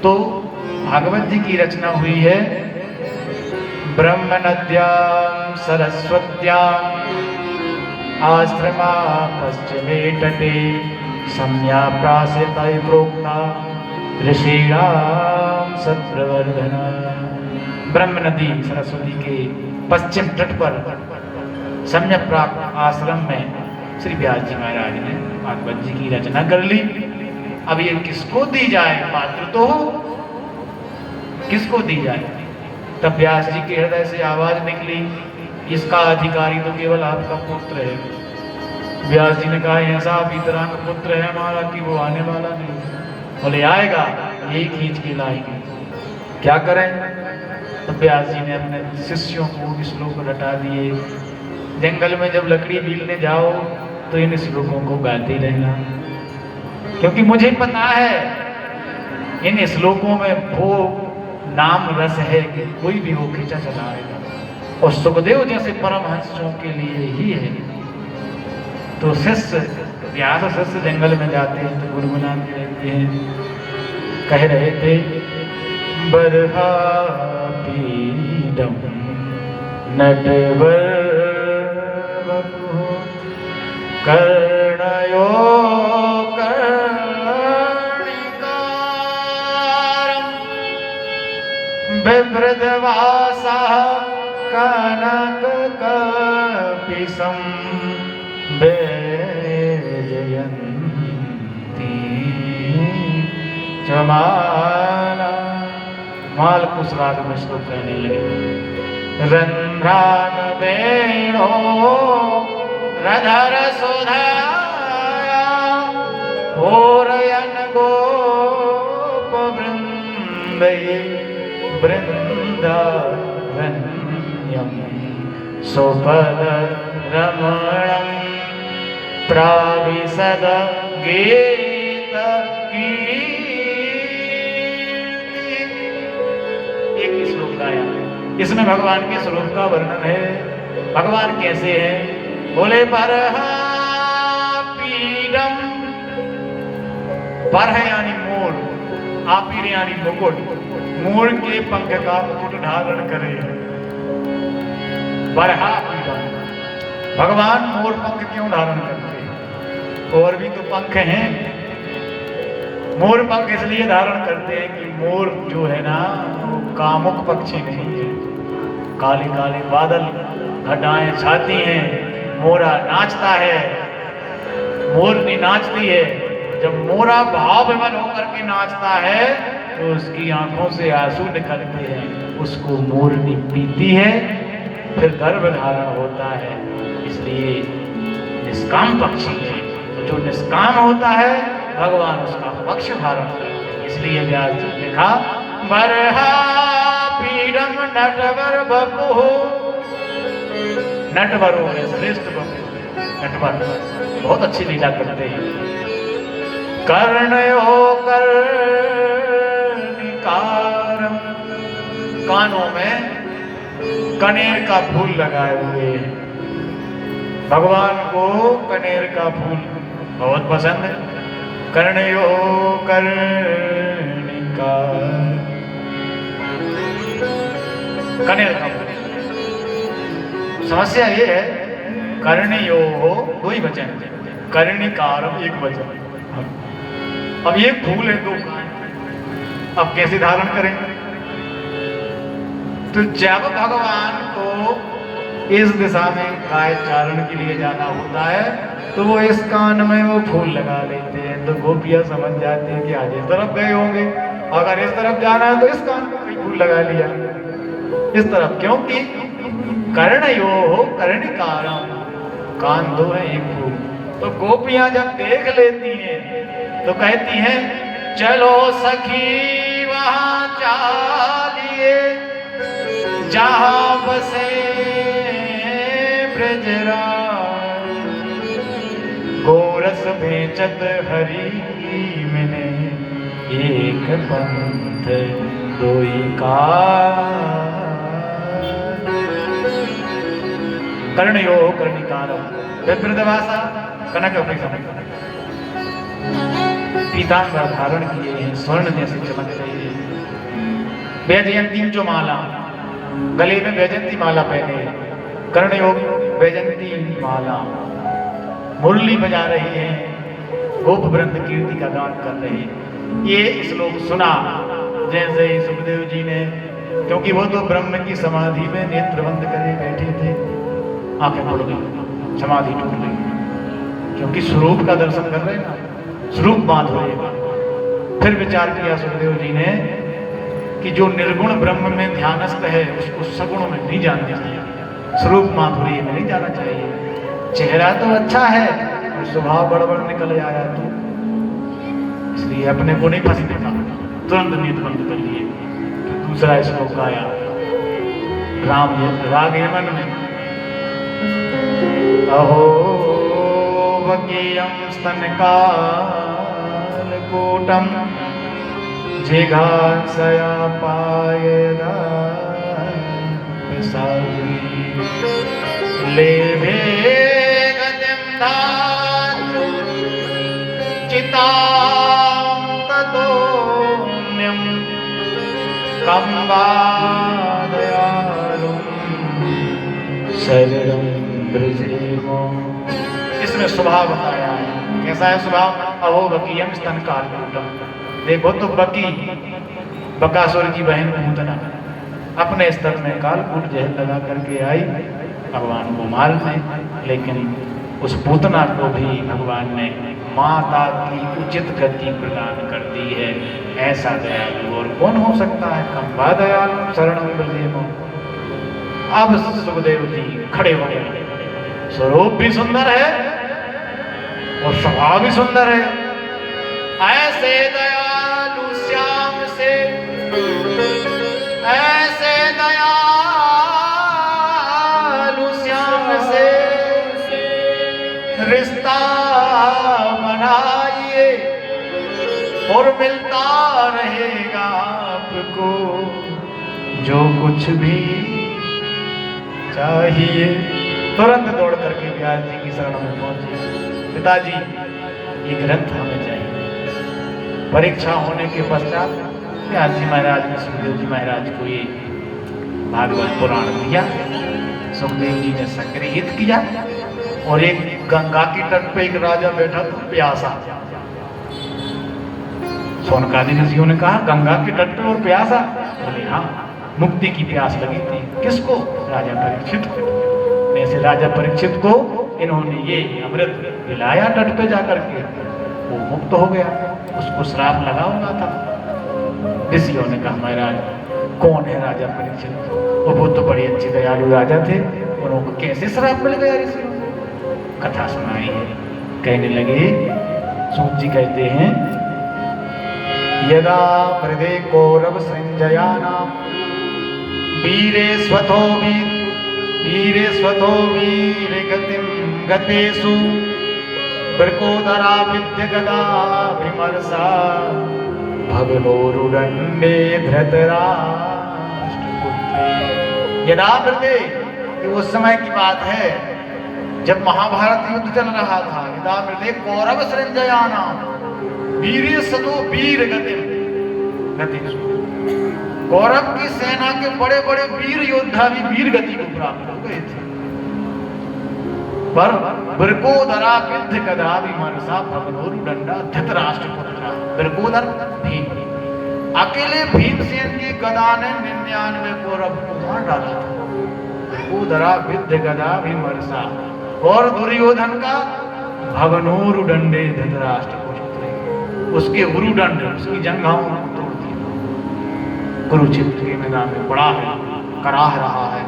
तो भागवत जी की रचना हुई है ब्रह्म नद्यां सरस्वत्यां आश्रमा पश्चिमे तटे सम्या प्रासेतय प्रोक्ता ऋषीणाम सत्रवर्धना। ब्रह्म नदी सरस्वती के पश्चिम तट पर सम्यक प्राप्त आश्रम में श्री व्यास जी महाराज ने भागवत जी की रचना कर ली। अब ये किसको दी जाए, पात्र तो हो, किसको दी जाए? तब व्यास जी के हृदय से आवाज निकली, इसका अधिकारी तो केवल आपका पुत्र है। व्यास जी ने कहा, ऐसा भी तरह का पुत्र है हमारा कि वो आने वाला नहीं। बोले आएगा, यही खींच के लाएंगे, क्या करें? तो व्यास जी ने अपने शिष्यों को श्लोक रटा दिए। जंगल में जब लकड़ी बीलने जाओ तो इन श्लोकों को गाते रहना, क्योंकि मुझे पता है इन श्लोकों में वो नाम रस है कि कोई भी वो खींचा चला आएगा, और सुखदेव जैसे परमहंसों के लिए ही है। तो शिष्य व्यास शिष्य जंगल में जाते हैं तो गुनगुनाते रहते हैं। कह रहे थे, बरहा पीडम नटवर कर्णयो बिभ्रदवासा कनक कपिसं बेजयन्ती जमाना। मालकुश राग में श्लोक कहने लगे, रंध्रान वेणो रधर सुधाया ओरयन गोप वृंदये वृंदारण्यम सुपद रमणम प्राविशद गीत कीर्ति। एक श्लोक गाया, इसमें भगवान के स्वरूप का वर्णन है। भगवान कैसे हैं? बोले बरहा पीडम, बर है यानी मोर, आपीर यानी मुकुट, मोर के पंख का मुकुट धारण करे। बरहा पीडम, भगवान मोर पंख क्यों धारण करते हैं? और भी तो पंख हैं। मोर पंख इसलिए धारण करते हैं कि मोर जो है ना वो कामुक पक्षी नहीं है। काले काले बादल घटाएं छाती हैं, मोरा नाचता है, मोरनी नाचती है। जब मोरा भाव विवल होकर के नाचता है तो उसकी आंखों से आंसू निकलते हैं, उसको मोरनी पीती है, फिर गर्भ धारण होता है। इसलिए निष्काम पक्षी है, तो जो निष्काम होता है भगवान उसका पक्ष धारण करते हैं। इसलिए व्यास जी ने लिखा, बरहा पीडम नटवर बपु, नटवरों में श्रेष्ठ बपु नटवर बहुत अच्छी लीला करते हैं। कर्णयो कर्णिकारम, कानों में कनेर का फूल लगाए हुए हैं। भगवान को कनेर का फूल बहुत पसंद है। कर्णयो कर्णिकार, कनेर का फूल। समस्या ये है, कर्णयो हो दो ही वचन, कर्णिकारम एक वचन। अब ये फूल है दो, अब कैसे धारण करें? तो जब भगवान को इस दिशा में गाय चारण के लिए जाना होता है तो वो इस कान में वो फूल लगा लेते हैं। तो गोपियां समझ जाती हैं कि आज इस तरफ गए होंगे, अगर इस तरफ जाना है तो इस कान में कोई फूल लगा लिया इस तरफ, क्योंकि कर्णयो हो कर्णिकारम, कान दो है एक फूल। तो गोपियां जब देख लेती हैं तो कहती हैं, चलो सखी वहां चालिए जहां बसे ब्रजराज, गोरस बेचत हरि मिने एक पंथ दोई का। कर्णयो कर्णिकारम, विप्रदवासा कनक पीतांबर धारण किए हैं, स्वर्ण जैसे चमक रहे हैं। वैजयंती जो माला, गले में वैजयंती माला पहने, कर्णयोग वैजयंती माला, मुरली बजा रही है, गोप वृंद कीर्ति का गान कर रहे हैं। ये श्लोक सुना जैसे ही सुखदेव जी ने, क्योंकि वो तो ब्रह्म की समाधि में नेत्र बंद करे बैठे थे, आंखें खुल गई, समाधि टूट गई, क्योंकि स्वरूप का दर्शन कर रहे हैं ना, स्वरूप माधुर्य। फिर विचार किया सुखदेव जी ने कि जो निर्गुण ब्रह्म में ध्यानस्थ है उसको सगुण में नहीं जाना चाहिए, स्वरूप माधुर्य में नहीं जाना चाहिए। चेहरा तो अच्छा है और स्वभाव गड़बड़ निकल आया तो, इसलिए अपने को नहीं फंसने था, तुरंत नींद बंद कर लिए। तो दूसरा श्लोक आया राग यमन में, अहो वकीयम स्तनकाल कूटम जिघांसया पायदा लेभे गतिं धातु चितां ततोऽन्यं कं वा दयालुं शरणं व्रजेमो। इसमें स्वभाव बताया है, कैसा है स्वभाव? अहो बकीयम स्तन कालकूटम। देखो तो बकी, बकासुर की बहन पूतना अपने स्तर में कालकूट जहर लगा करके आई भगवान को मारने, लेकिन उस पूतना को भी भगवान ने माता की उचित गति प्रदान कर दी है। ऐसा दयालु और कौन हो सकता है? कंबा दयालु शरणं व्रजेमो। अब सुखदेव जी खड़े हो गए, स्वरूप भी सुंदर है और स्वभाव भी सुंदर है। ऐसे दयालु श्याम से, ऐसे दयालु श्याम से रिश्ता बनाइए और मिलता रहेगा आपको जो कुछ भी चाहिए। तुरंत दौड़ करके व्यास जी की शरण में पहुंचे। पिताजी ये ग्रंथ हमें चाहिए। परीक्षा होने के पश्चात व्यास जी महाराज ने सुखदेव जी महाराज को ये भागवत पुराण दिया। सुखदेव जी ने संग्रहित किया और एक गंगा के तट पे एक राजा बैठा था प्यासा। शौनकादि ऋषियों ने कहा गंगा के तट पे और प्यासा? बोले हाँ, मुक्ति की प्यास लगी थी। किसको? राजा परीक्षित को। ऐसे राजा परीक्षित को इन्होंने ये अमृत पिलाया तट पे जाकर के, वो मुक्त हो गया। उसको श्राप लगा हुआ था। ऋषियों ने कहा महाराज कौन है राजा परीक्षित? वो तो बड़े अच्छे दयालु राजा थे, उनको कैसे श्राप मिल गया? ऋषियों कथा सुनाई है। कहने लगे, सूत जी कहते हैं, यदा हृदय कौरव संजयानाम वीरे स्वतो वीर गतिम गतेषु वृकोदरा विद्य गदा विमर्शा भगनोरुदंडे धृतराष्ट्रपुत्रे। यदा हृदय, उस समय की बात है जब महाभारत युद्ध चल रहा था। यदा हृदय कौरव संजयानाम वीरे सतो वीर गतिम गतेषु, कौरव की सेना के बड़े बड़े वीर योद्धा भी वीर गति को प्राप्त हो गए थे। पर वृकोदरा विद्य गदा विमर्शा भगनोरुदंडा धृतराष्ट्रपुत्र। वृकोदर भीम, अकेले भीमसेन की गदा ने 99 कौरव को मार डाला था। वृकोदरा विद्य गदा विमर्शा, और दुर्योधन का भगनोरुदंडे धृतराष्ट्रपुत्र, उसके उरुदंड, उसकी जंघाओं को तोड़ दिया। कुरुक्षेत्र के मैदान में पड़ा है, कराह रहा है।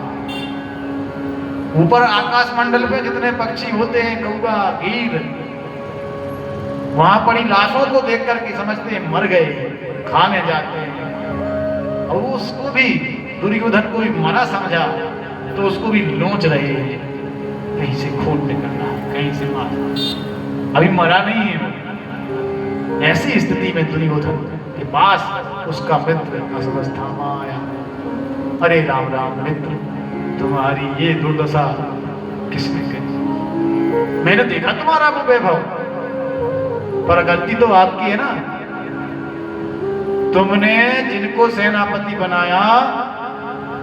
ऊपर आकाश मंडल पे जितने पक्षी होते हैं, कौवा, गीर, वहां पड़ी लाशों को देख करके समझते हैं मर गए, खाने जाते हैं। और उसको भी दुर्योधन को भी मरा समझा तो उसको भी नोच रहे हैं, कहीं से खून निकल रहा है, कहीं से मार, अभी मरा नहीं है। ऐसी स्थिति में दुर्योधन के पास उसका मित्र अश्वस्थामा आया। अरे राम राम मित्र, तुम्हारी ये दुर्दशा किसने करी? मैंने देखा तुम्हारा वो वैभव, पर गलती तो आपकी है ना। तुमने जिनको सेनापति बनाया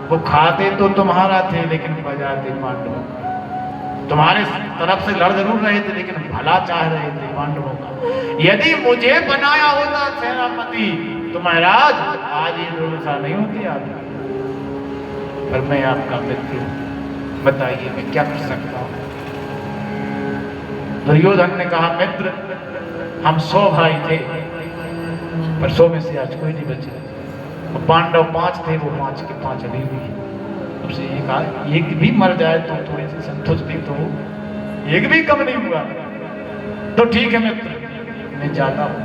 वो खाते तो तुम्हारा थे लेकिन बजाते पांडवों का। तुम्हारे तरफ से लड़ जरूर रहे थे लेकिन भला चाह रहे थे पांडवों का। यदि मुझे बनाया होता सेनापति तो महाराज आज ये दुर्दशा नहीं होती आप, पर मैं आपका मित्र हूं, बताइए मैं क्या कर सकता हूं। दुर्योधन ने कहा मित्र हम 100 भाई थे पर 100 में से आज कोई नहीं बचे। पांडव 5 थे, वो 5 के 5 अभी भी। उससे ये कहा एक भी मर जाए तो थोड़ी सी संतुष्टि तो एक भी कम नहीं हुआ। तो ठीक है मित्र मैं जाता हूं,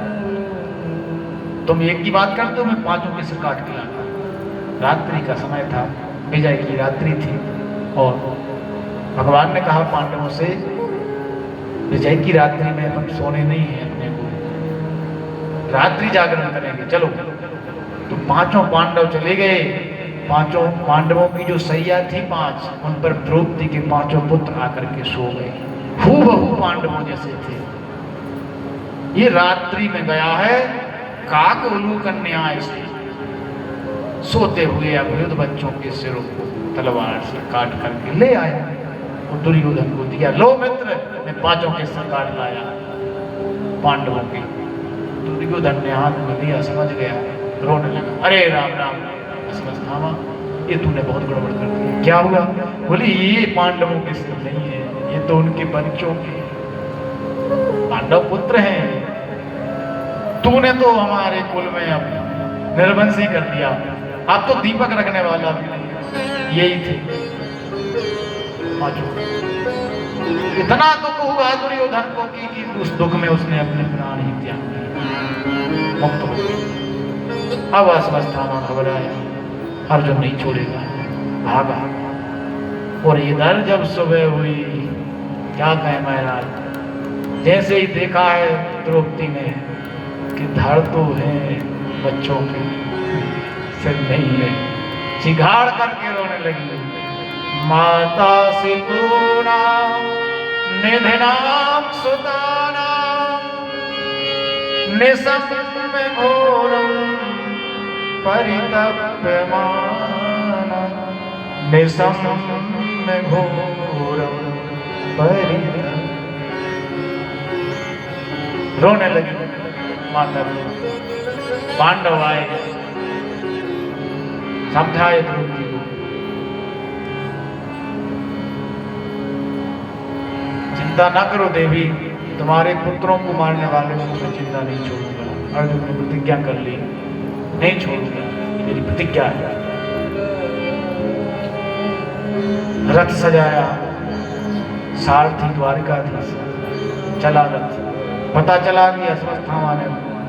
तुम एक की बात करते हो, मैं 5 के सिर काट के लाता। रात्रि का समय था, विजय की रात्रि थी और भगवान ने कहा पांडवों से विजय की रात्रि में हम सोने नहीं है, अपने को रात्रि जागरण करेंगे, चलो। तो 5 पांडव चले गए। 5 पांडवों की जो सैया थी 5, उन पर द्रौपदी के 5 पुत्र आकर के सो गए, हूबहू पांडवों जैसे थे। ये रात्रि में गया है काक उल्लू न्याय से सोते हुए अवरुद्ध बच्चों के सिरों को तलवार से काट करके ले आया और दुर्योधन को दिया, लो मित्र मैं 5 के सिर काट लाया पांडवों के। दुर्योधन ने हाथ में लिया, समझ गया, रोने लगा, अरे राम राम अश्वत्थामा ये तूने बहुत गड़बड़ कर दी। क्या हुआ? बोले ये पांडवों के सिर नहीं है, ये तो उनके बच्चों के पांडव पुत्र हैं। तूने तो हमारे कुल में अब निर्वंशी कर दिया, अब तो दीपक रखने वाला भी नहीं, यही थे 5। इतना दुख हुआ दुर्योधन को कि उस दुख में उसने अपने प्राण ही त्याग दिए, मुक्त हो गया। अब अश्वत्थामा घबराया, अर्जुन नहीं छोड़ेगा, भागा। और इधर जब सुबह हुई, क्या कहे महाराज, जैसे ही देखा है द्रौपदी ने कि धड़ तो है बच्चों के, सिर नहीं है, चिघाड़ करके रोने लगी। माता सितूना निधनाम सुताना निसम में घोरम परितप्यमान निसम में घोरम परितप्यमान। रोने लगी माता। पांडव आए, समझाए द्रौपदी को, चिंता न करो देवी, तुम्हारे पुत्रों को मारने वाले को मैं चिंता नहीं छोड़ूंगा। अर्जुन ने प्रतिज्ञा कर ली, नहीं छोड़ूंगा, मेरी प्रतिज्ञा है। रथ सजाया, सारथी द्वारिकाधीश, चला रथ। पता चला कि अश्वत्थामा ने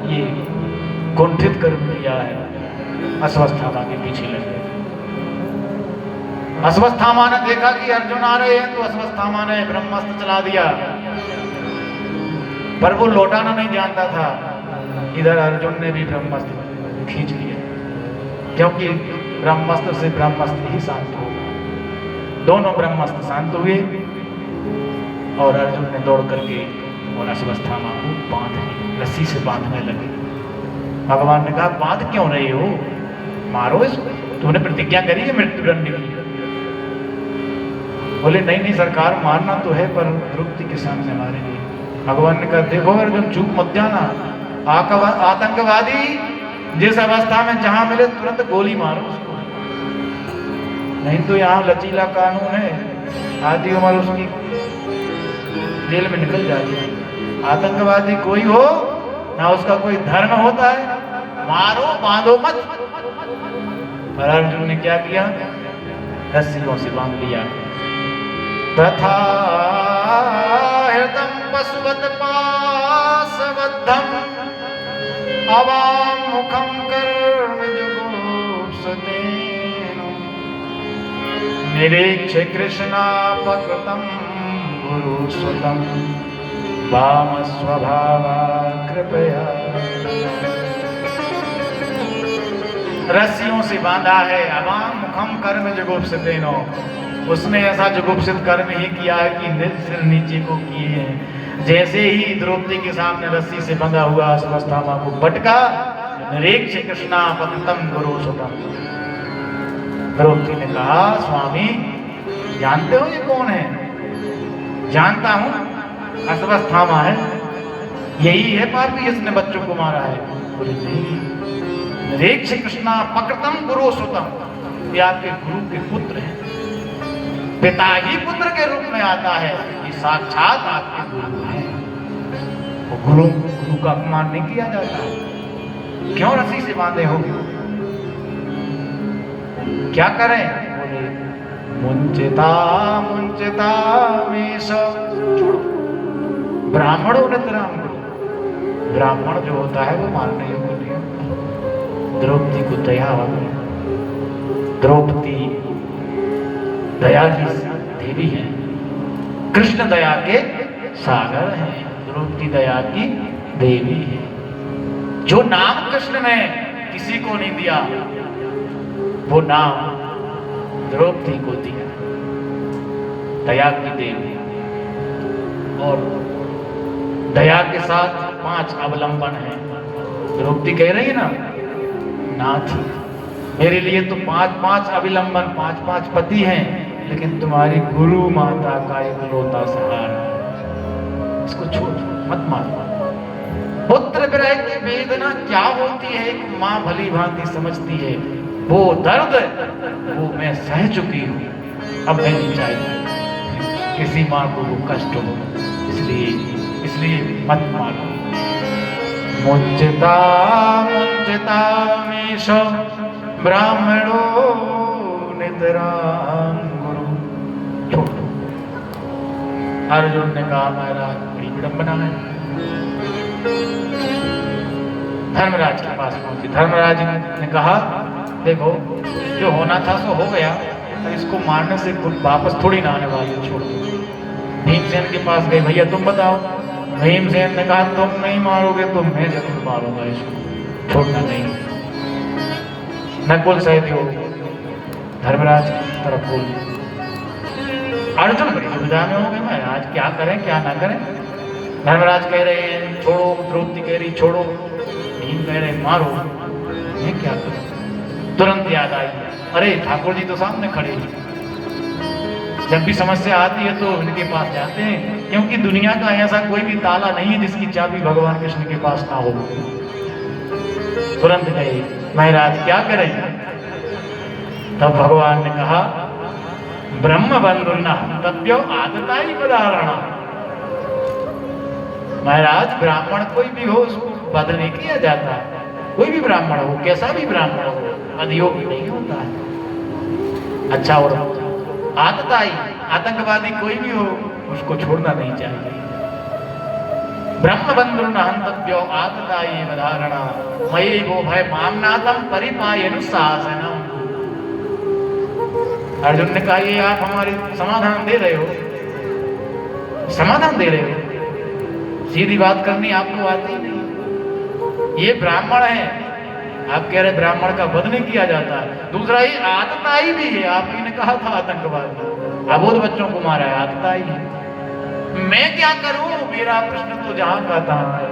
ये कुंठित कर दिया है, अश्वत्थामा के पीछे लगे। अश्वत्थामा ने देखा कि अर्जुन आ रहे हैं तो अश्वत्थामा ने ब्रह्मास्त्र चला दिया, पर वो लौटाना नहीं जानता था। इधर अर्जुन ने भी ब्रह्मास्त्र खींच लिया, क्योंकि ब्रह्मास्त्र से ब्रह्मास्त्र ही शांत होगा। दोनों ब्रह्मास्त्र शांत हुए और अर्जुन ने दौड़ करके और अश्वत्थामा को बांध रस्सी से बांधने लगे। भगवान ने कहा बांध क्यों रहे हो, मारो इसको, तूने प्रतिज्ञा करी है मृत्युदंड की। बोले नहीं नहीं सरकार, मारना तो है पर द्रौपदी के सामने मारेंगे। भगवान ने कहा देखो अर्जुन चूक मत जाना, आतंकवादी जिस अवस्था में जहां मिले तुरंत गोली मारो उसको, नहीं तो यहाँ लचीला कानून है, आधी उम्र उसकी जेल में निकल जाती है। आतंकवादी कोई हो ना, उसका कोई धर्म होता है, मारो बांधो मत। पर अर्जुन ने क्या किया, रस्सियों से बांध लिया। तथा हृदम पशुवत पाशबद्धम अवाम मुखम कर्मजुगुप्सतेन निरीक्ष्य कृष्णापकृतं गुरुसुतं वाम स्वभावा कृपया। रस्सियों से बांधा है, अवाम मुखम कर्म जुगुप्सतेन, उसने ऐसा जुगुप्सित कर्म ही किया है कि सिर नीचे को किए हैं। जैसे ही द्रौपदी के सामने रस्सी से बंधा हुआ अश्वत्थामा को पटका, निरीक्ष कृष्णा पतितम गुरु सुतम। द्रौपदी ने कहा, स्वामी जानते हो ये कौन है? जानता हूं, अश्वत्थामा है, यही है पापी जिसने बच्चों को मारा है। बोले नहीं, निरीक्ष कृष्णा पकृतम गुरु सुतम, ये आपके गुरु के पुत्र हैं, पिता ही पुत्र के रूप में आता है, ये साक्षात आपके गुरु हैं। वो गुरु का अपमान नहीं किया जाता है। क्यों रस्सी से बांधे हो? क्या करें? बोले मुंचिता मुंचिता मेष, ब्राह्मणों ने तराम गुरु, ब्राह्मण जो होता है वो मारने योग्य नहीं होता। द्रौपदी को दया आ गई। द्रौपदी दया की देवी है, कृष्ण दया के सागर हैं, द्रौपदी दया की देवी है। जो नाम कृष्ण ने किसी को नहीं दिया, वो नाम द्रौपदी को दिया, दया की देवी। और दया के साथ 5 अवलंबन है। द्रौपदी कह रही है ना, नाथ मेरे लिए तो 5-5 अविलंबन, 5-5 पति हैं, लेकिन तुम्हारी गुरु माता का इकलौता सहारा, इसको छोड़ मत मारो। पुत्र विरह की वेदना क्या होती है एक माँ भली भांति समझती है। वो दर्द वो मैं सह चुकी हूँ, अब मैं नहीं चाहती किसी माँ को वो कष्ट हो, इसलिए मत मारो। मुंचिता मुंचिता मेष ब्राह्मणो नितराम गुरु। छोड़ो। अर्जुन ने कहा, महाराज बड़ी विडंबना है। धर्मराज के पास पहुंची। धर्मराज ने कहा, देखो जो होना था सो हो गया, अब इसको मारने से वापस थोड़ी ना आने वाले, छोड़ दो। भीमसेन के पास गए, भैया तुम बताओ। भीमसेन ने कहा, तुम नहीं मारोगे तो मैं जरूर मारूंगा इसको, छोड़ना नहीं। नकुल सहदेव धर्मराज की तरफ बोल। अर्जुन बड़ी दुविधा में हो गए, महाराज क्या करें क्या ना करें। धर्मराज कह रहे हैं छोड़ो, द्रौपदी कह रही छोड़ो, भीम कह रहे मारो, मैं क्या करूं। तुरंत याद आई, अरे ठाकुर जी तो सामने खड़े हैं, जब भी समस्या आती है तो इनके पास जाते हैं, क्योंकि दुनिया का ऐसा कोई भी ताला नहीं है जिसकी चाबी भगवान कृष्ण के पास ना हो। तुरंत गए, महाराज क्या करें। तब भगवान ने कहा, ब्रह्म बंधुना तब्यो आदताई उदाहरण। महाराज ब्राह्मण कोई भी हो उसको वध नहीं किया जाता, कोई भी ब्राह्मण हो, कैसा भी ब्राह्मण हो, अधियोगी नहीं होता है। अच्छा, और आतताई आतंकवादी कोई भी हो उसको छोड़ना नहीं चाहिए। ब्रह्म बंधु न हंतव्यो आतताई वधारणा मयि वो भय मामनातम परिपायनुशासनम। अर्जुन ने कहा, ये आप हमारे समाधान दे रहे हो, समाधान दे रहे हो, सीधी बात करनी आपको आती नहीं। ये ब्राह्मण है, आप कह रहे ब्राह्मण का वध नहीं किया जाता। दूसरा ये आतताई भी है, आप ही ने कहा था आतंकवादी, अबोध बच्चों को मारा है, आतताई है। मैं क्या करूं, मेरा प्रश्न तो जहां का तहां है।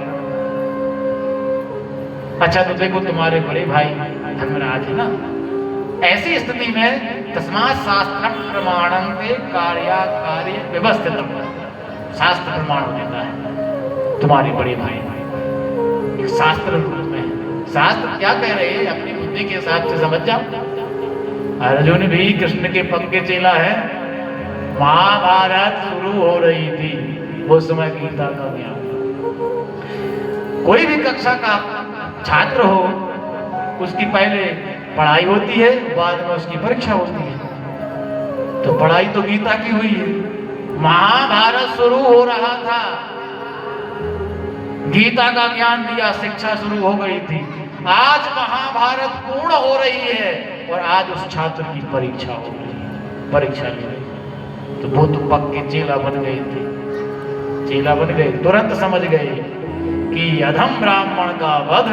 अच्छा तो देखो तुम्हारे बड़े भाई धर्मराज है ना, ऐसी स्थिति में तस्मात् शास्त्रम प्रमाणं ते कार्य व्यवस्थितम, शास्त्र प्रमाण हो देता है तुम्हारे बड़े भाई एक शास्त्र रूप में। शास्त्र क्या कह रहे हैं अपनी बुद्धि के हिसाब से समझ जाओ। अर्जुन भी कृष्ण के पक्के चेला है। महाभारत शुरू हो रही थी, वो समय गीता का ज्ञान। कोई भी कक्षा का छात्र हो, उसकी पहले पढ़ाई होती है, बाद में उसकी परीक्षा होती है। तो पढ़ाई तो गीता की हुई है, महाभारत शुरू हो रहा था, गीता का ज्ञान दिया, शिक्षा शुरू हो गई थी। आज महाभारत पूर्ण हो रही है और आज उस छात्र की परीक्षा हो रही है, परीक्षा ले रही। तो वो तो पक्के चेला बन गए थे, चेला बन गए, तुरंत समझ गए कि अधम ब्राह्मण का वध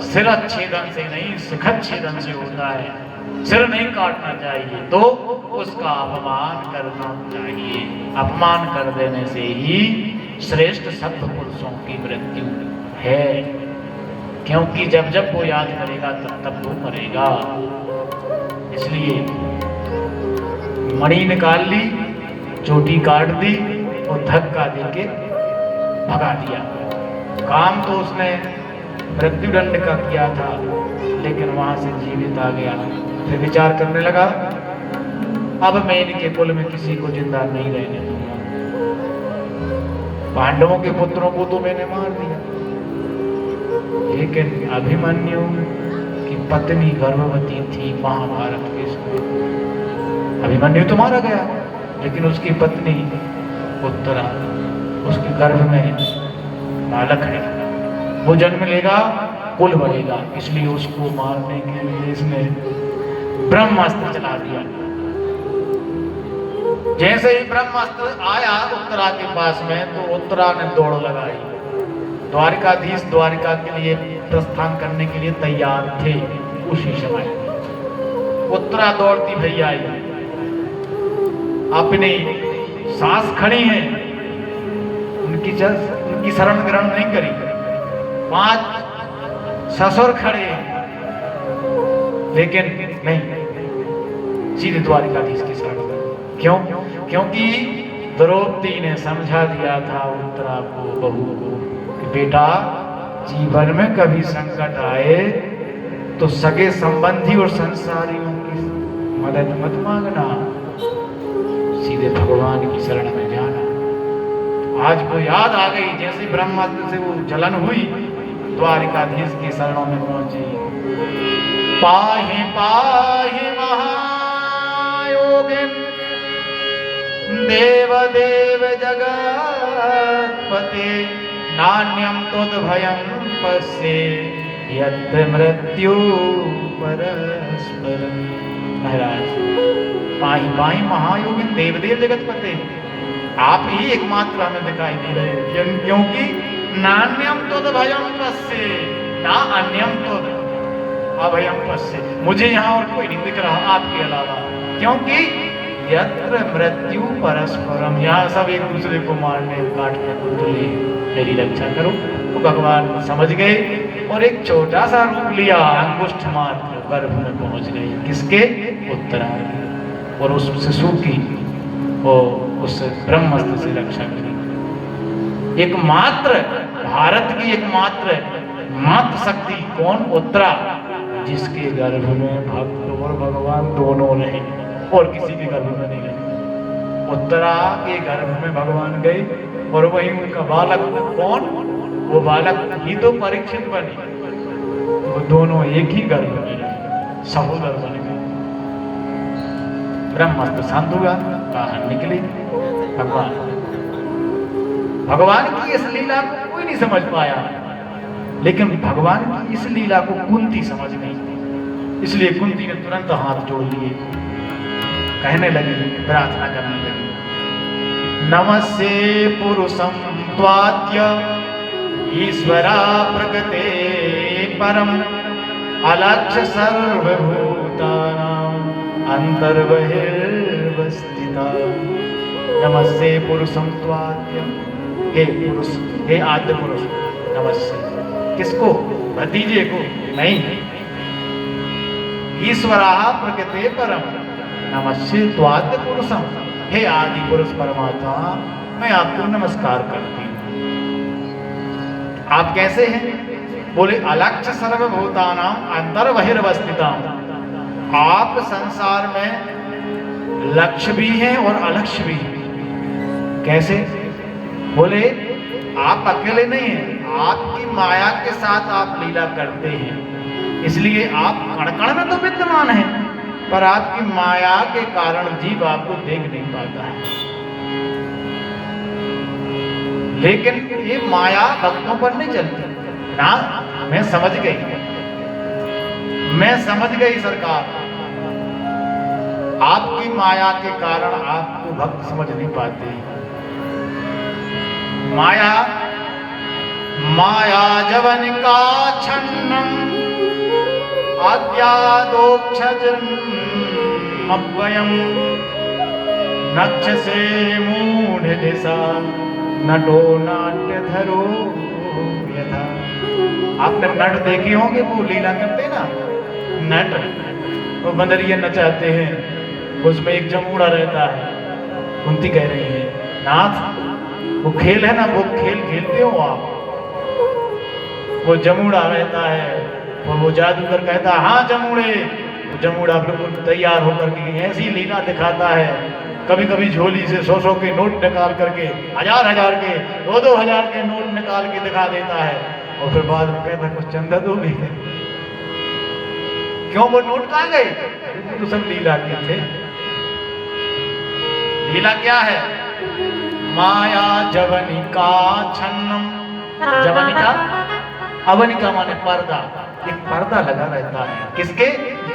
शिरच्छेदन से नहीं शिखच्छेदन से होता है। सिर नहीं काटना चाहिए तो उसका अपमान करना चाहिए, अपमान कर देने से ही श्रेष्ठ सत्य पुरुषों की मृत्यु है। क्योंकि जब जब वो याद करेगा तब तब वो मरेगा। इसलिए मणि निकाल ली, चोटी काट दी और धक्का देके भगा दिया। काम तो उसने मृत्युदंड का किया था, लेकिन वहां से जीवित आ गया। फिर विचार करने लगा, अब मैं इनके कुल में किसी को जिंदा नहीं रहने दूंगा। पांडवों के पुत्रों को तो मैंने मार दिया, लेकिन अभिमन्यु की पत्नी गर्भवती थी महाभारत के समय। अभिमन्यु तो मारा गया, लेकिन उसकी पत्नी उत्तरा, उसके गर्भ में बालक है, वो जन्म लेगा, कुल बढ़ेगा। इसलिए उसको मारने के लिए इसने ब्रह्मास्त्र चला दिया। जैसे ही ब्रह्मास्त्र आया उत्तरा के पास में, तो उत्तरा ने दौड़ लगाई। द्वारिकाधीश द्वारिका के लिए प्रस्थान करने के लिए तैयार थे। उसी समय उत्तरा दौड़ती भैया आई, अपनी सास खड़ी है, उनकी शरण ग्रहण नहीं करी। 5 ससुर खड़े, लेकिन नहीं, सीधे द्वारिकाधीश की शरण में। क्यों? क्योंकि द्रौपदी ने समझा दिया था उत्तरा को, बहू को, कि बेटा जीवन में कभी संकट आए तो सगे संबंधी और संसारियों की मदद मत मांगना, सीधे भगवान की शरण में जाना। आज वो याद आ गई, जैसे ब्रह्मास्त्र से वो जलन हुई, द्वारिकाधीश की शरणों में पहुंची। पाहि पाहि महायोगिन देव देव जगत्पते, नान्यं तद्भयं पश्ये यत्र मृत्यु परस्परम। महाराज, पाहि पाहि महायोगिन देवदेव जगतपते, आप ही एकमात्र हमें दिखाई दे रहे हैं। क्योंकि नान्यम तद्भयं पश्ये, ना अन्यम तद् अभयं पश्ये, मुझे यहाँ और कोई नहीं दिख रहा आपके अलावा। क्योंकि यत्र मृत्यु परस्परम, यहाँ सब एक दूसरे को मारने काटने को तुले, मेरी रक्षा करो। तो भगवान समझ गए और एक छोटा सा रूप लिया, अंगुष्ठ मात्र गर्भ में पहुंच गए। किसके? उत्तरा। और उस शिशु की वो उस ब्रह्मास्त्र से रक्षा करी। एकमात्र भारत की एकमात्र मात्र शक्ति कौन? उत्तरा, जिसके गर्भ में भक्त और भगवान दोनों रहे, और किसी के गर्भ में नहीं रहे। उत्तरा के गर्भ में भगवान गए, और वही उनका बालक कौन? वो बालक ही तो परीक्षित बने। वो दोनों एक ही गर्भ में रहे, सहोदर बन गए। ब्रह्मास्त्र शांत हुआ, बाहर निकले। भगवान की इस लीला को कोई नहीं समझ पाया, लेकिन भगवान की इस लीला को कुंती समझ गई। इसलिए कुंती ने तुरंत हाथ जोड़ लिए, कहने लगी, प्रार्थना करने लगी, नमस्ते पुरुषं त्वाद्य ईश्वरा प्रकृते परम, अलक्ष्य सर्वभूतानां अंतर्बहिर्वस्थिता। नमस्ते पुरुषं त्वाद्य, हे पुरुष, हे आद्य पुरुष, नमस्ते। किसको? भतीजे को? नहीं, ईश्वरा प्रकृते परम, नमस्ते त्वाद्य पुरुषम, हे आदि पुरुष परमात्मा, मैं आपको नमस्कार करती हूँ। आप कैसे हैं? बोले, अलक्ष्य सर्वभूतानां अंतर्बहिर्वस्थिता। आप संसार में लक्ष्य भी हैं और अलक्ष्य भी हैं। कैसे? बोले, आप अकेले नहीं हैं, आपकी माया के साथ आप लीला करते हैं, इसलिए आप कण कण में तो विद्यमान हैं, पर आपकी माया के कारण जीव आपको देख नहीं पाता है। लेकिन ये माया भक्तों पर नहीं चलती ना। मैं समझ गई सरकार, आपकी माया के कारण आपको भक्त समझ नहीं पाते। माया जवन का छन्नम अज्ञादोक्षजन्मद्वयम्, नक्षसे मूढ़ दिशा नटो नाट्यधरो यथा। आपने नट देखे होंगे, वो लीला करते हैं ना, नट, वो बंदरिया नचाते हैं, उसमें एक जमूड़ा रहता है। कुंती कह रही है नाथ, वो खेल है ना, वो खेल खेलते हो आप, वो जमूड़ा रहता है और वो जादूगर कहता है हाँ जमूड़े, वो जमूड़ा बिल्कुल तैयार होकर के ऐसी लीला दिखाता है। कभी कभी झोली से 100-100 के नोट निकाल करके, 1000-1000 के, 2-2 हजार के नोट निकाल के दिखा देता है और फिर बाद में कहता है कुछ चंदा दो भी है। क्यों, वो नोट कहाँ गए? तो सब लीला के थे। लीला क्या है? माया जवनिका छन्नम, जवनिका, अवनिका माने पर्दा, एक पर्दा लगा रहता है। किसके?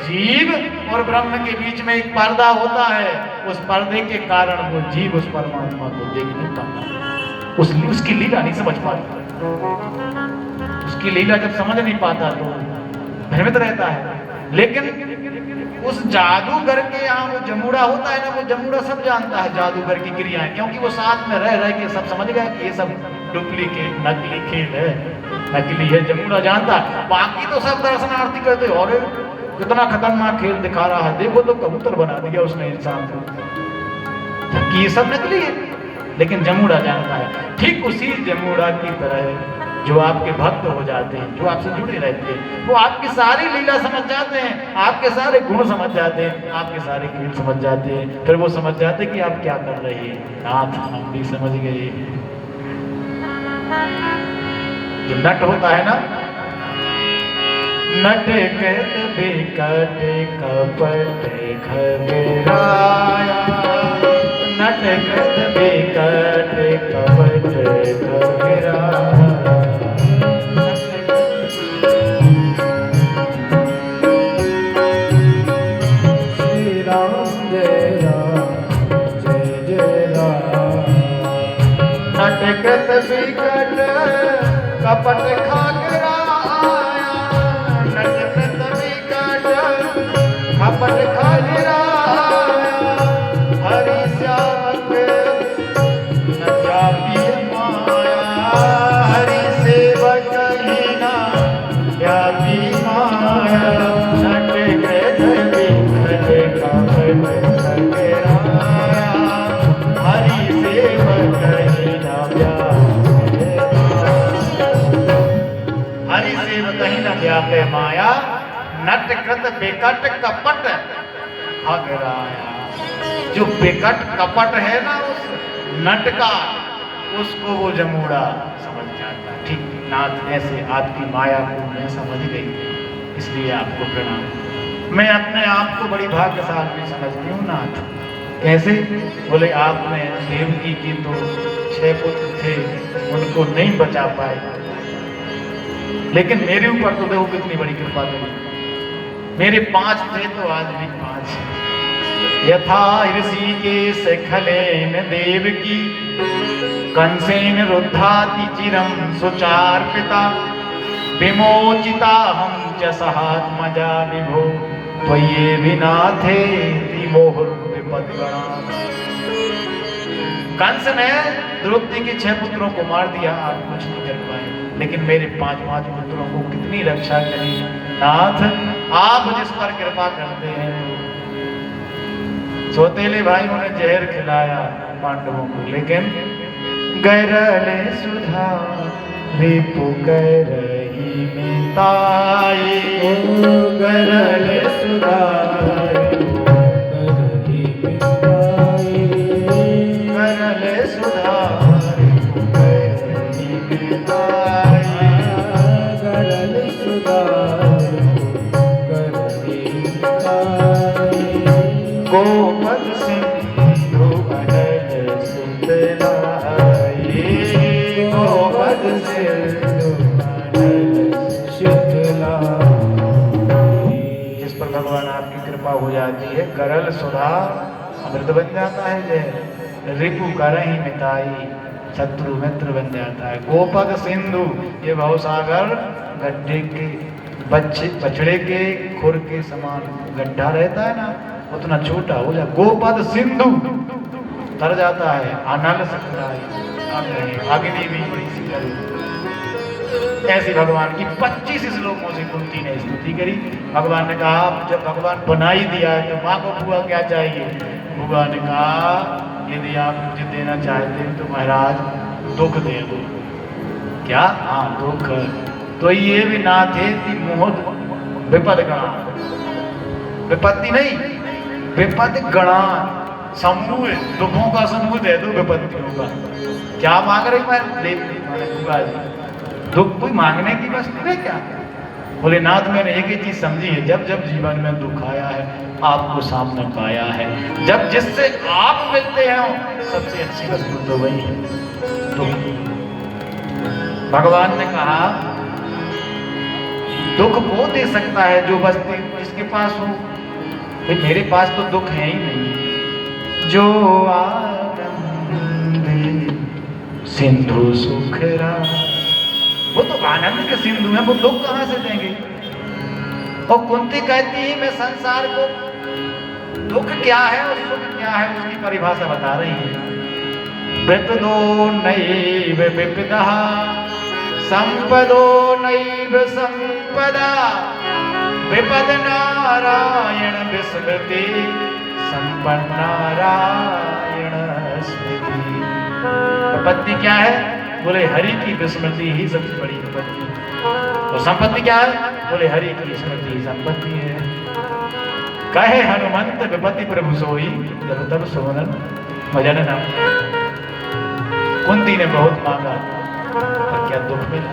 जीव और ब्रह्म के बीच में एक पर्दा होता है। उस पर्दे के कारण वो जीव उस परमात्मा को देख नहीं पाता, उसकी लीला नहीं समझ पाता। उसकी लीला जब समझ नहीं पाता तो भ्रमित रहता है। लेकिन उस जादूगर के यहाँ वो जमूड़ा होता है ना, वो जमूड़ा सब जानता है जादूगर की क्रियाएं, क्योंकि वो साथ में रह रह के सब समझ गया कि ये सब डुप्लीकेट नकली खेल है, नकली है, जमूड़ा जानता है। बाकी तो सब दर्शनार्थी कहते और कितना खतरनाक खेल दिखा रहा है, देखो तो कबूतर बना दिया उसने इंसान को, जबकि ये सब नकली है। लेकिन जमूड़ा जानता है। ठीक उसी जमूड़ा की तरह जो आपके भक्त हो जाते हैं, जो आपसे जुड़े रहते हैं, वो आपकी सारी लीला समझ जाते हैं, आपके सारे गुण समझ जाते हैं, आपके सारे खेल समझ जाते हैं। फिर वो समझ जाते हैं कि आप क्या कर रहे हैं। नाथ, हम भी समझ गए। जो नट होता है ना, नट कट बिकट कपट घबराया, नट कट बिकट कपट घबराया। नटकत बिकट कपट खागराया, नटकत बिकट कपट खागराया, हरि श्यामक न व्यापी माया, हरि सेवक ही न व्यापी माया। नटकत बिकट कपट खागराया, हरि सेवक ही न व्यापे माया, नटकृत बेकट कपट खगराया। जो बेकट कपट है ना उस नट का, उसको वो जमूड़ा समझ जाता है। ठीक नाथ, ऐसे आपकी माया को मैं समझ गई, इसलिए आपको प्रणाम। मैं अपने आप को बड़ी भाग्यशाली समझती हूँ नाथ। कैसे? बोले आपने देवकी की तो 6 पुत्र थे, उनको नहीं बचा पाए, लेकिन मेरे ऊपर तो देखो कितनी बड़ी कृपा करी। मेरे 5 थे तो आज भी 5। यथा ऋषिकेश खलेन देव की, कंसेन रुद्धाति चिरम सुचार्पिता, विमोचिता हम च सहात्मजा विभो, त्वये विनाथे त्रिमोह विपद्गणा। कंस ने द्रौपदी के 6 पुत्रों को मार दिया, आप कुछ नहीं कर पाए, लेकिन मेरे 5 पुत्रों को कितनी रक्षा करी। नाथ, आप जिस पर कृपा करते हैं। सौतेले भाइयों ने जहर खिलाया पांडवों को, लेकिन गैरले सुधा रिपु गैरही मिताई, गैरले सुधा हो जाती है। करल सुधा अमृत बन जाता है, जय रिपु करहि मिताई, शत्रु मित्र बन जाता है। गोपद सिंधु, ये भवसागर गड्ढे के बछड़े के खुर के समान गड्ढा रहता है ना, उतना छोटा हो जाए। गोपद सिंधु तर जाता है। अनल सकराई, अग्नि भी ऐसी भगवान की 25 श्लोकों से कुंती ने स्तुति करी। भगवान ने कहा जब भगवान बना ही दिया है तो माँ को बुआ क्या चाहिए? बुआ ने कहा यदि आप मुझे देना चाहते हैं तो महाराज दुख दे दो। क्या? हाँ दुख। तो ये भी ना थे कि मोहद विपद गणा, विपत्ति नहीं विपद गणा, समूह दुखों का समूह दे दो विपत्तियों का। क्या मांग रही मैं? दुख कोई मांगने की वस्तु है क्या? बोले नाथ मैंने एक ही चीज समझी है, जब जब जीवन में दुख आया है आपको सामने पाया है, जब जिससे आप मिलते हैं सबसे अच्छी वस्तु तो वही है दुख। भगवान ने कहा दुख वो दे सकता है जो वस्तु जिसके पास हो। भाई मेरे पास तो दुख है ही नहीं। जो आनंद सिंधु सुखरा, वो तो आनंद के सिंधु है, वो दुख कहां से देंगे? और कुंती कहती है मैं संसार को दुख क्या है और सुख क्या है उसकी परिभाषा बता रही है। विपदो नैव विपदः संपदो नैव संपदा, विपद नारायण विस्मृति संपन्न नारायण स्मृति। विपत्ति क्या है? बोले हरि की विस्मृति ही सबसे बड़ी विपत्ति। तो संपत्ति क्या है? बोले हरि की स्मृति संपत्ति है। कहे हनुमंत विपत्ति प्रभु सोई, जब तब सोनन भजन नाम। कुंती ने बहुत मांगा पर क्या दुख मिला?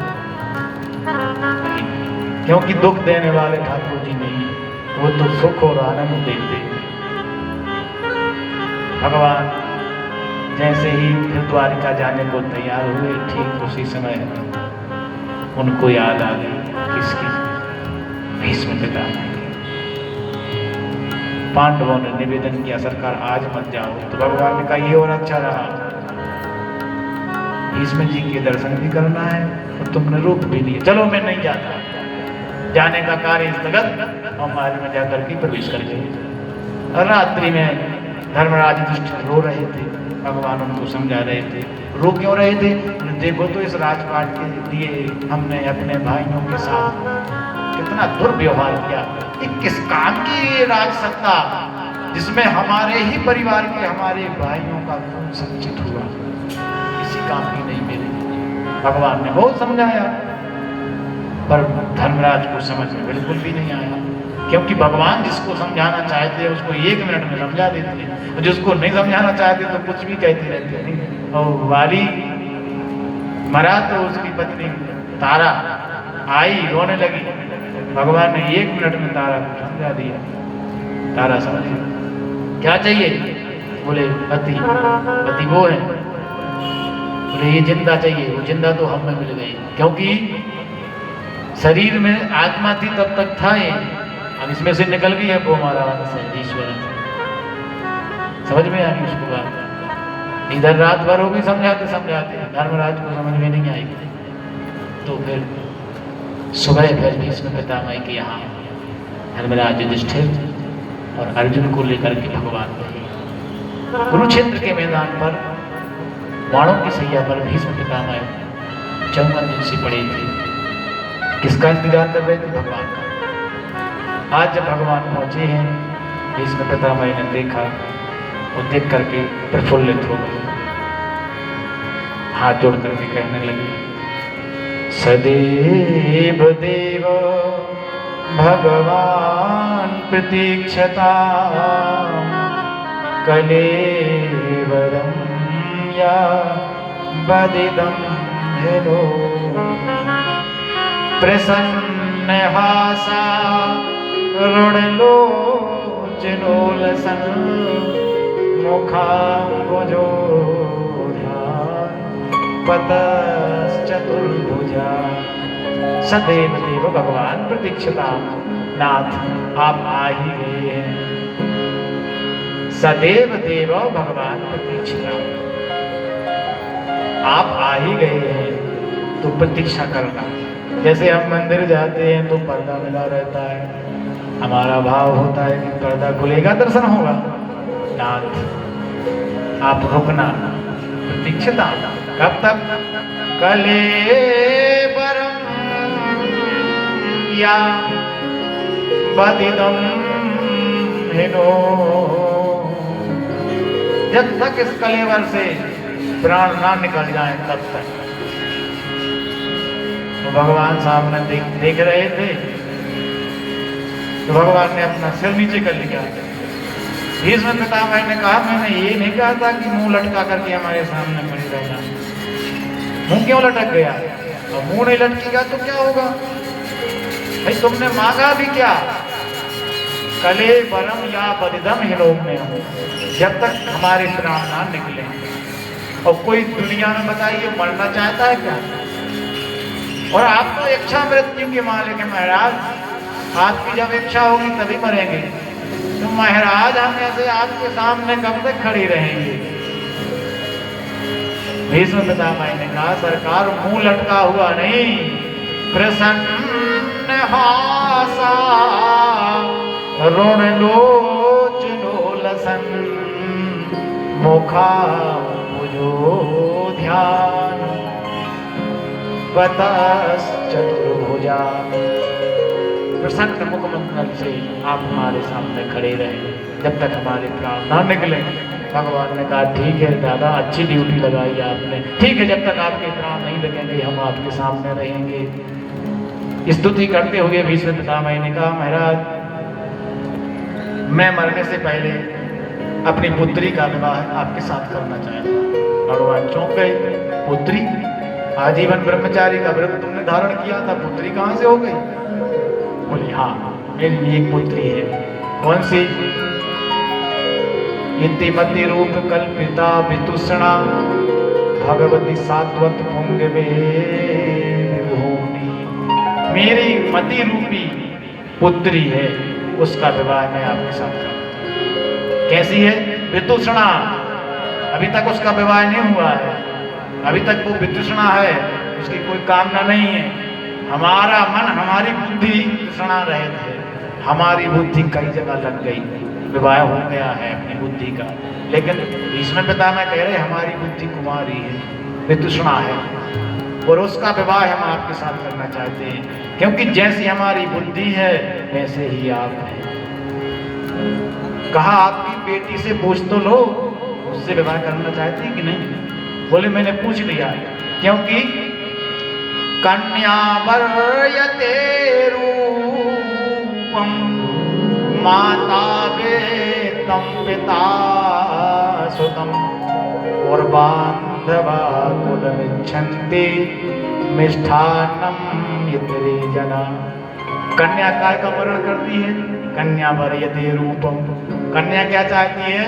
क्योंकि दुख देने वाले ठाकुर जी नहीं, वो तो सुख और आनंद देते। भगवान जैसे ही फिर द्वारिका जाने को तैयार हुए, ठीक उसी समय उनको याद आ गई किसकी? भीष्म पितामह। पांडवों ने निवेदन किया सरकार आज मत जाओ, तो भगवान ने कहा ये और अच्छा रहा, भीष्म जी के दर्शन भी करना है और तुमने रोक भी दिया, चलो मैं नहीं जाता। जाने का कार्य स्थगित और महल में जाकर के प्रवेश कर गए। रात्रि में धर्मराज युधिष्ठिर रो रहे थे, भगवान उनको समझा रहे थे। रो क्यों रहे थे? देखो तो इस राजपाट के लिए हमने अपने भाइयों के साथ कितना दुर्व्यवहार किया। ये किस काम की ये राज सत्ता जिसमें हमारे ही परिवार के हमारे भाइयों का खून संचित हुआ, किसी काम की नहीं मिली। भगवान ने बहुत समझाया पर धर्मराज को समझ में बिल्कुल भी नहीं आया, क्योंकि भगवान जिसको समझाना चाहते हैं उसको 1 मिनट में समझा देते हैं और जिसको नहीं समझाना चाहते तो कुछ भी कहते रहते हैं। और वाली मरा तो उसकी पत्नी तारा आई रोने लगी, भगवान ने 1 मिनट में तारा को समझा दिया। तारा समझ गई। क्या चाहिए? बोले पति। पति वो है। बोले ये जिंदा चाहिए, वो जिंदा तो हमें मिल गई, क्योंकि शरीर में आत्मा थी तब तक था ये, अब इसमें से निकल गई है, वो हमारा ईश्वर है। समझ में आ गई उसको बात। इधर रात भर वो भी समझाते समझाते धर्मराज को समझ में नहीं आई। तो फिर सुबह फिर भीष्म पितामह के यहाँ धर्मराज युधिष्ठिर और अर्जुन को लेकर के भगवान कुरुक्षेत्र के मैदान पर बाणों की सैया पर भीष्म पितामह 54 दिन से पड़े थे। किसका इंतजार कर रहे थे? भगवान का। आज जब भगवान पहुंचे हैं, भीष्म पितामह ने देखा और देख करके प्रफुल्लित हो गए, हाथ जोड़ करके कहने लगे सदैव देव भगवान प्रतीक्षता कलेवरम या बदिदम हेलो प्रसन्न हासा रुणलोचनोलसन मुखाम्बुजो पतश्चतुर्भुजा। सदैव देव भगवान प्रतीक्षता। नाथ आप आ ही गए हैं। सदैव देव भगवान प्रतीक्षता, आप आ ही गए हैं तो प्रतीक्षा करना। जैसे हम मंदिर जाते हैं तो पर्दा मिला रहता है, हमारा भाव होता है कि पर्दा खुलेगा दर्शन होगा। नाथ आप रुकना, प्रतीक्षता। कब तक? कलेवरम किया बदिदम हिनो। जब तक इस कलेवर से प्राण ना निकल जाए तब तक। तो भगवान सामने देख रहे थे, तो भगवान ने अपना सिर नीचे कर लिया। भीष्म पितामह ने कहा, मैंने ये नहीं कहा था कि मुंह लटका करके हमारे सामने खड़े रहना। मुंह क्यों लटक गया? और मुंह नहीं लटकेगा तो क्या होगा? भाई तुमने मांगा भी क्या? कले बरम या बदिदम हिलोक में हो, जब तक हमारे प्राण ना निकले। और कोई दुनिया में बताइए मरना चाहता है क्या? और आप तो इच्छा मृत्यु के मालिक है महाराज, आपकी जब इच्छा होगी तभी मरेंगे। तो महाराज हम ऐसे आपके सामने कब तक खड़ी रहेंगे? भीष्म पितामह ने कहा, सरकार मुंह लटका हुआ नहीं, प्रसन्न हासा ऋण लोचनो लसन मुखा मुझो ध्यान चतुर्भुजा। प्रसन्न मुखमंडल से आप हमारे सामने खड़े रहे जब तक हमारे प्राण ना निकले। भगवान ने कहा, ठीक है दादा, अच्छी ड्यूटी लगाई आपने। ठीक है, जब तक आपके प्राण नहीं लगेंगे हम आपके सामने रहेंगे। स्तुति करते हुए भीष्म पितामह ने कहा, महाराज मैं मरने से पहले अपनी पुत्री का विवाह आपके साथ करना चाहता हूं। भगवान चौंक गए, पुत्री? आजीवन ब्रह्मचारी का व्रत तुमने धारण किया था, पुत्री कहां से हो गई? बोली, हाँ मेरी एक पुत्री है। कौन सी? इतिमति रूप कल्पिता वितुषणा भगवती सात्वत पुंगवे विभूमि। मेरी मति रूपी पुत्री है, उसका विवाह मैं आपके साथ करूंगा। कैसी है? वितुषणा। अभी तक उसका विवाह नहीं हुआ है, अभी तक वो वितुषणा है, उसकी कोई कामना नहीं है। हमारा मन, हमारी बुद्धि तृष्णा रहे थे, हमारी बुद्धि कई जगह लग गई, विवाह हो गया है अपनी बुद्धि का। लेकिन भीष्म पितामह कह रहे हमारी बुद्धि कुमारी है, वितुषणा है, और उसका विवाह हम आपके साथ करना चाहते हैं, क्योंकि जैसी हमारी बुद्धि है वैसे ही आप हैं। कहा, आपकी बेटी से पूछ तो लो, उससे विवाह करना चाहती है कि नहीं? बोले, मैंने पूछ लिया, क्योंकि कन्या वर्यते रूपम माता वेतम पिता सुतम और बांधवा कुलमिच्छन्ति मिष्ठान्नम इतरे जना। कन्या काय का वर्ण करती है? कन्या वर्यते रूपम। कन्या क्या चाहती है?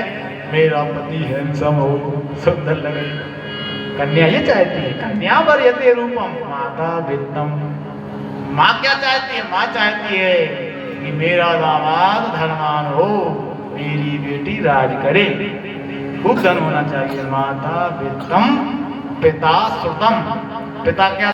मेरा पति हैंडसम हो, सुंदर लगे। कन्या ये चाहती है। कन्या वर्यते रूपम माता वित्तम। माँ क्या चाहती है? माँ चाहती है कि मेरा दामाद धनवान हो, मेरी बेटी राज करे, खूब धन होना चाहिए। माता वित्तम पिता श्रुतम। पिता क्या